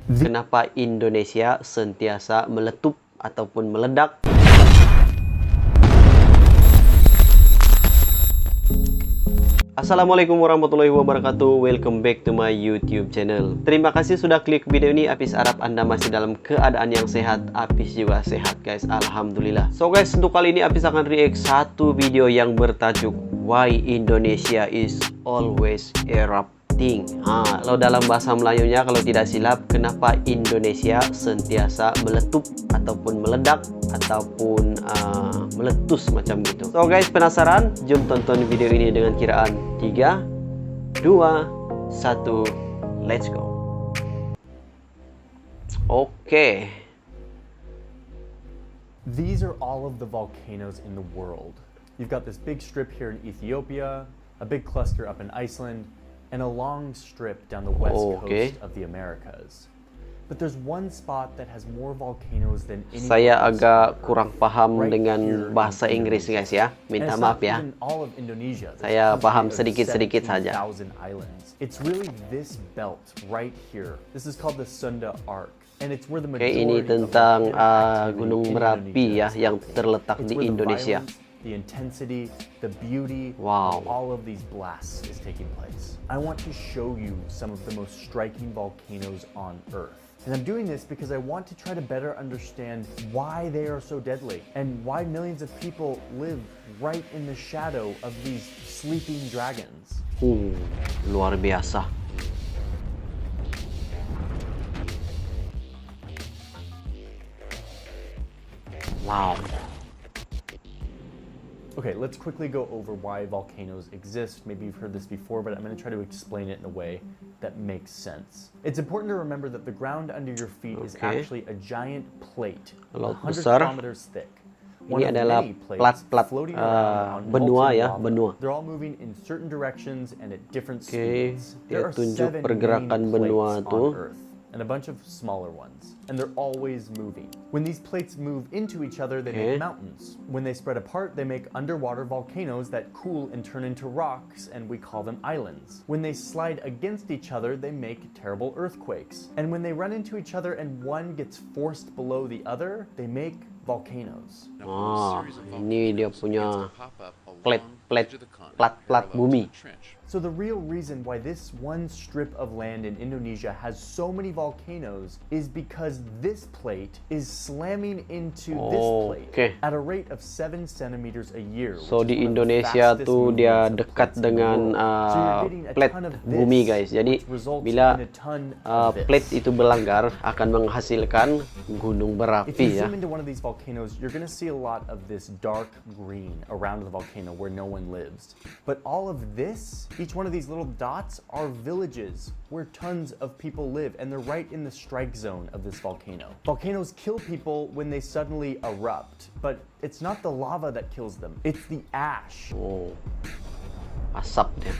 Kenapa Indonesia sentiasa meletup ataupun meledak? Assalamualaikum warahmatullahi wabarakatuh. Welcome back to my YouTube channel. Terima kasih sudah klik video ini. Apis harap Anda masih dalam keadaan yang sehat. Apis juga sehat guys, alhamdulillah. So guys, untuk kali ini Apis akan react satu video yang bertajuk Why Indonesia is Always Erupting. Kalau dalam bahasa Melayunya, kalau tidak silap, kenapa Indonesia sentiasa meletup ataupun meledak ataupun meletus macam gitu. So guys, penasaran? Jom tonton video ini dengan kiraan 3, 2, 1, let's go. Okay. These are all of the volcanoes in the world. You've got this big strip here in Ethiopia, a big cluster up in Iceland, and a long strip down the west coast of the Americas. But there's one spot that has more volcanoes than any. Saya agak kurang paham dengan bahasa Inggris guys ya. Minta maaf ya. Saya paham sedikit-sedikit saja. It's really this belt right here. This is called the Sunda Arc. And it's where the majority ini tentang gunung berapi ya yang terletak di Indonesia. The intensity, the beauty of all of these blasts is taking place. I want to show you some of the most striking volcanoes on Earth. And I'm doing this because I want to try to better understand why they are so deadly and why millions of people live right in the shadow of these sleeping dragons. Luar biasa. Wow. Okay, let's quickly go over why volcanoes exist. Maybe you've heard this before, but I'm going to try to explain it in a way that makes sense. It's important to remember that the ground under your feet is actually a giant plate, 100 kilometers thick. Ini adalah plat-plat benua ya, benua. They're all moving in certain directions and at different speeds. Dia tunjuk pergerakan benua tuh. And a bunch of smaller ones, and they're always moving. When these plates move into each other, they make mountains. When they spread apart, they make underwater volcanoes that cool and turn into rocks, and we call them islands. When they slide against each other, they make terrible earthquakes. And when they run into each other and one gets forced below the other, they make volcanoes. Ini dia punya plat bumi. So the real reason why this one strip of land in Indonesia has so many volcanoes is because this plate is slamming into this plate at a rate of 7 centimeters a year. So di Indonesia tuh dia dekat dengan plate bumi guys. Jadi bila plate itu berlanggar akan menghasilkan gunung berapi ya. If you zoom into one of these volcanoes, you're going to see a lot of this dark green around the volcano where no one lives. But all of this, each one of these little dots are villages where tons of people live, and they're right in the strike zone of this volcano. Volcanoes kill people when they suddenly erupt, but it's not the lava that kills them, it's the ash. Asap deh.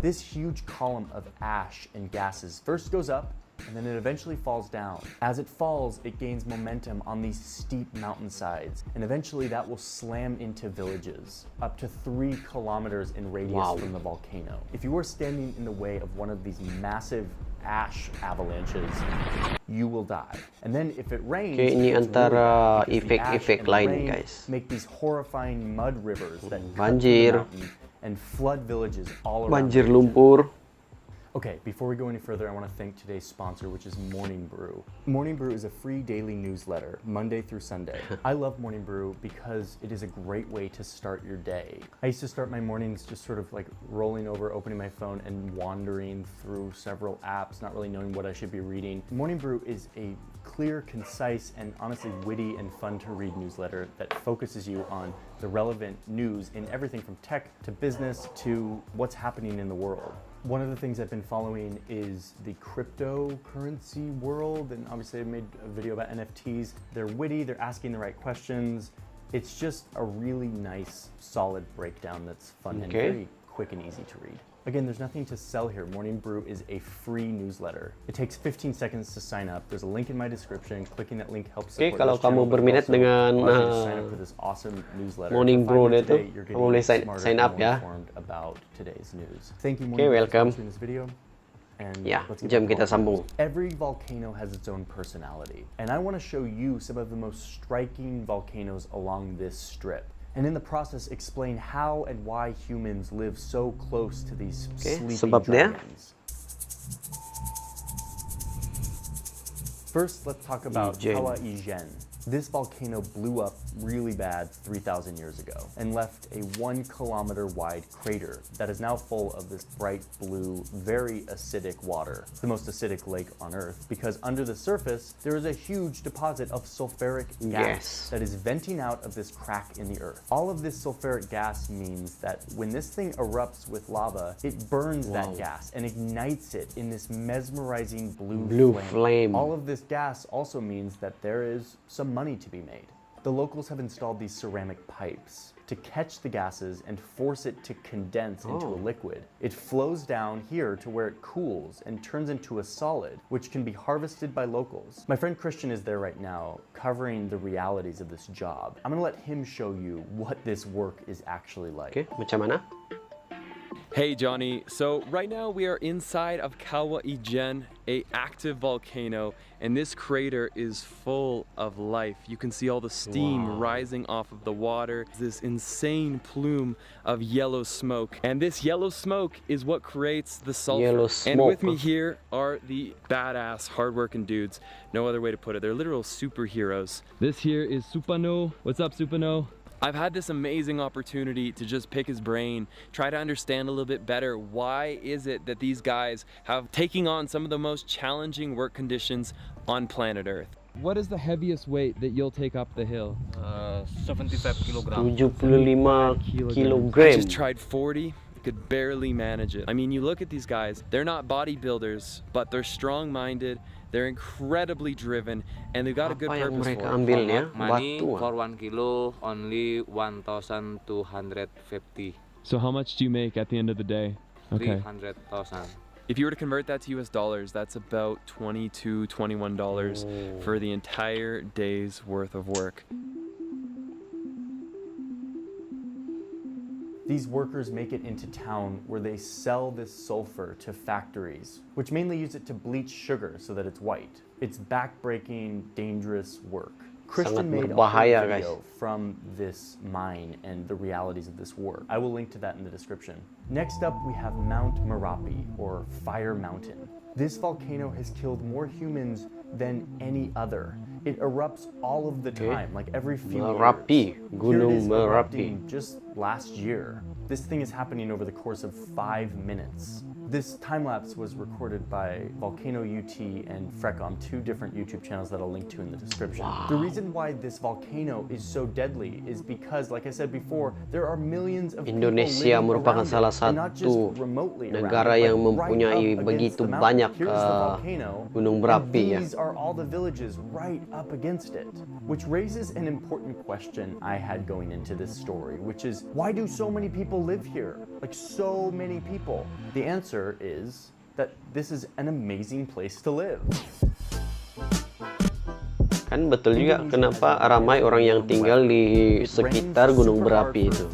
This huge column of ash and gases first goes up, and then it eventually falls down. As it falls, it gains momentum on these steep mountainsides, and eventually that will slam into villages up to 3 kilometers in radius from the volcano. If you were standing in the way of one of these massive ash avalanches, you will die. And then if it rains, ini antara efek-efek lain guys. Make these horrifying mud rivers that banjir and flood villages all around. Banjir lumpur. Okay, before we go any further, I want to thank today's sponsor, which is Morning Brew. Morning Brew is a free daily newsletter, Monday through Sunday. I love Morning Brew because it is a great way to start your day. I used to start my mornings just sort of like rolling over, opening my phone, and wandering through several apps, not really knowing what I should be reading. Morning Brew is a clear, concise, and honestly witty and fun to read newsletter that focuses you on the relevant news in everything from tech to business to what's happening in the world. One of the things I've been following is the cryptocurrency world, and obviously I made a video about NFTs. They're witty, they're asking the right questions. It's just a really nice, solid breakdown that's fun and very quick and easy to read. Again, there's nothing to sell here. Morning Brew is a free newsletter. It takes 15 seconds to sign up. There's a link in my description. Clicking that link helps support kalau kamu berminat dengan Morning Brew itu, kamu boleh sign up ya. Thank you, Morning Brew, for sponsoring this video. and Ya, let's get jom back to kita sambung. volcanoes. Every volcano has its own personality, and I want to show you some of the most striking volcanoes along this strip. And in the process, explain how and why humans live so close to these sleeping sebabnya? dragons. First, let's talk about Ijen. Kawah Ijen. This volcano blew up really bad 3,000 years ago and left a 1 kilometer wide crater that is now full of this bright blue, very acidic water, the most acidic lake on Earth, because under the surface there is a huge deposit of sulfuric gas that is venting out of this crack in the Earth. All of this sulfuric gas means that when this thing erupts with lava, it burns that gas and ignites it in this mesmerizing blue flame. All of this gas also means that there is some money to be made. The locals have installed these ceramic pipes to catch the gases and force it to condense into a liquid. It flows down here to where it cools and turns into a solid, which can be harvested by locals. My friend Christian is there right now, covering the realities of this job. I'm gonna let him show you what this work is actually like. Oke, macam mana? Hey Johnny, so right now we are inside of Kawah Ijen, a active volcano, and this crater is full of life. You can see all the steam rising off of the water, this insane plume of yellow smoke. And this yellow smoke is what creates the sulfur. Yellow And smoke. with me here are the badass, hardworking dudes. No other way to put it. They're literal superheroes. This here is Supano. What's up, Supano? I've had this amazing opportunity to just pick his brain, try to understand a little bit better why is it that these guys have taking on some of the most challenging work conditions on planet Earth. What is the heaviest weight that you'll take up the hill? 75 kilograms. 75 I kilogram. just tried 40, could barely manage it. I mean, you look at these guys, they're not bodybuilders, but they're strong-minded, they're incredibly driven, and they've got a good Apa yang purpose mereka for it. ambil ya? Money Batu. for 1 kilo only 1,250. So how much do you make at the end of the day? 300,000. If you were to convert that to US dollars, that's about $22, $21 for the entire day's worth of work. These workers make it into town where they sell this sulfur to factories, which mainly use it to bleach sugar so that it's white. It's backbreaking, dangerous work. Christian made a whole berbahaya, video from this mine and the realities of this work. I will link to that in the description. Next up, we have Mount Merapi, or Fire Mountain. This volcano has killed more humans than any other. It erupts all of the time, like every few Merapi, years. Gunung Here it is Merapi. erupting just last year. This thing is happening over the course of 5 minutes. This time-lapse was recorded by Volcano UT and Frecom, 2 different YouTube channels that I'll link to in the description. The reason why this volcano is so deadly is because, like I said before, there are millions of Indonesia people living merupakan around salah it, and not just satu remotely negara around it, yang but mempunyai right up against begitu the mountain. banyak Here's the volcano, gunung and berapi ya. these are all the villages right up against it, which raises an important question I had going into this story, which is, why do so many people live here? Like, so many people. The answer is that this is an amazing place to live. Kan betul juga kenapa ramai orang yang tinggal di sekitar gunung berapi itu.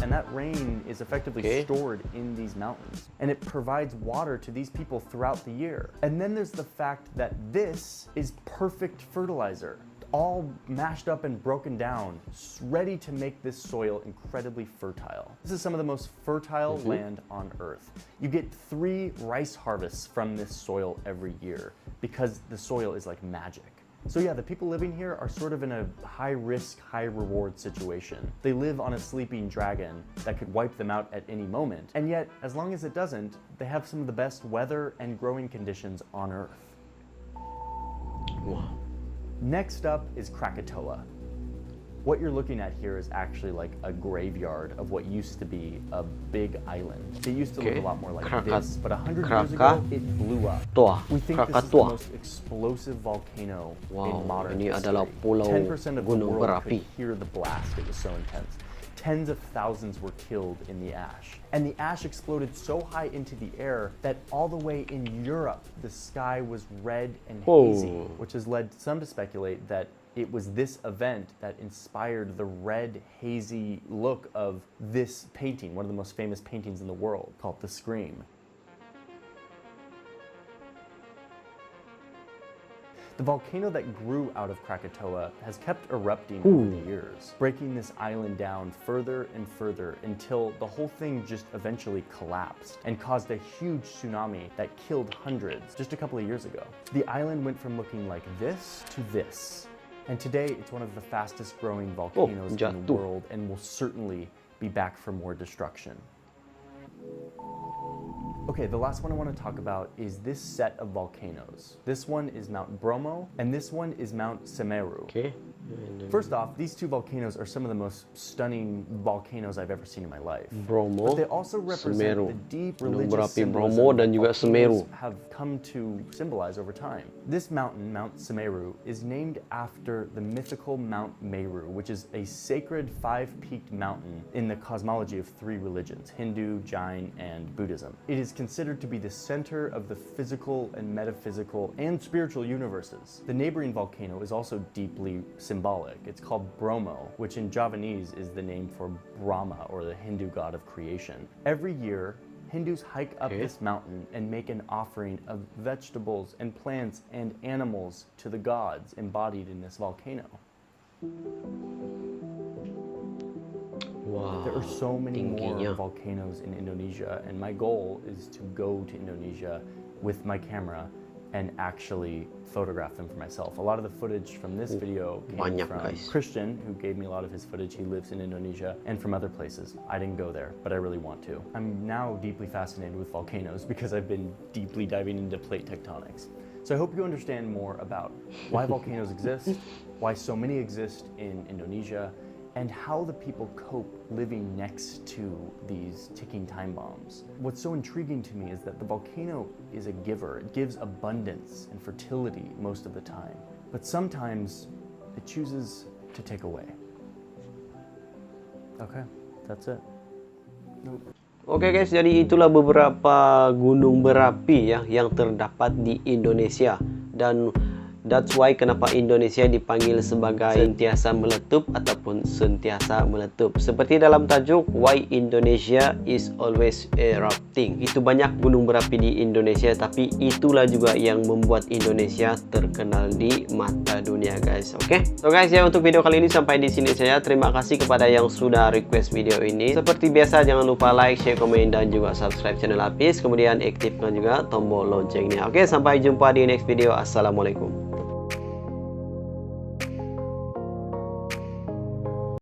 And that rain is effectively stored in these mountains, and it provides water to these people throughout the year. And then there's the fact that this is perfect fertilizer, all mashed up and broken down, ready to make this soil incredibly fertile. This is some of the most fertile land on Earth. You get 3 rice harvests from this soil every year because the soil is like magic. So yeah, the people living here are sort of in a high-risk, high-reward situation. They live on a sleeping dragon that could wipe them out at any moment. And yet, as long as it doesn't, they have some of the best weather and growing conditions on Earth. Wow. Next up is Krakatoa. What you're looking at here is actually like a graveyard of what used to be a big island. It used to look a lot more like this, but 100 years ago, it blew up. We think this is the most explosive volcano in modern ini history. adalah pulau 10% of the gunung world berapi. could hear the blast. It was so intense. Tens of thousands were killed in the ash. And the ash exploded so high into the air that all the way in Europe, the sky was red and hazy, which has led some to speculate that it was this event that inspired the red, hazy look of this painting, one of the most famous paintings in the world, called The Scream. The volcano that grew out of Krakatoa has kept erupting over the years, breaking this island down further and further until the whole thing just eventually collapsed and caused a huge tsunami that killed hundreds just a couple of years ago. The island went from looking like this to this. And today it's one of the fastest growing volcanoes in the jatuh. world and will certainly be back for more destruction. Okay, the last one I want to talk about is this set of volcanoes. This one is Mount Bromo, and this one is Mount Semeru. Okay. First off, these two volcanoes are some of the most stunning volcanoes I've ever seen in my life. Bromo, But they also represent Semeru. the deep Gunung religious berapi Bromo symbolism dan juga volcanoes Semeru. have come to symbolize over time. This mountain, Mount Semeru, is named after the mythical Mount Meru, which is a sacred five-peaked mountain in the cosmology of three religions, Hindu, Jain, and Buddhism. It is considered to be the center of the physical and metaphysical and spiritual universes. The neighboring volcano is also deeply symbolic. It's called Bromo, which in Javanese is the name for Brahma, or the Hindu god of creation. Every year, Hindus hike up this mountain and make an offering of vegetables and plants and animals to the gods embodied in this volcano. Wow. There are so many more tingginya. volcanoes in Indonesia, and my goal is to go to Indonesia with my camera and actually photograph them for myself. A lot of the footage from this video came banyak, from guys. Christian, who gave me a lot of his footage. He lives in Indonesia, and from other places. I didn't go there, but I really want to. I'm now deeply fascinated with volcanoes because I've been deeply diving into plate tectonics. So I hope you understand more about why volcanoes exist, why so many exist in Indonesia, and how the people cope living next to these ticking time bombs. What's so intriguing to me is that the volcano is a giver. It gives abundance and fertility most of the time, but sometimes it chooses to take away. Okay, that's it. Oke guys, jadi itulah beberapa gunung berapi ya yang terdapat di Indonesia, dan that's why kenapa Indonesia dipanggil sebagai sentiasa meletup ataupun sentiasa meletup. Seperti dalam tajuk Why Indonesia is Always Erupting. Itu banyak gunung berapi di Indonesia, tapi itulah juga yang membuat Indonesia terkenal di mata dunia guys. Oke. So guys ya, untuk video kali ini sampai di sini saja. Terima kasih kepada yang sudah request video ini. Seperti biasa jangan lupa like, share, komen dan juga subscribe channel Apis. Kemudian aktifkan juga tombol loncengnya. Oke, sampai jumpa di next video. Assalamualaikum.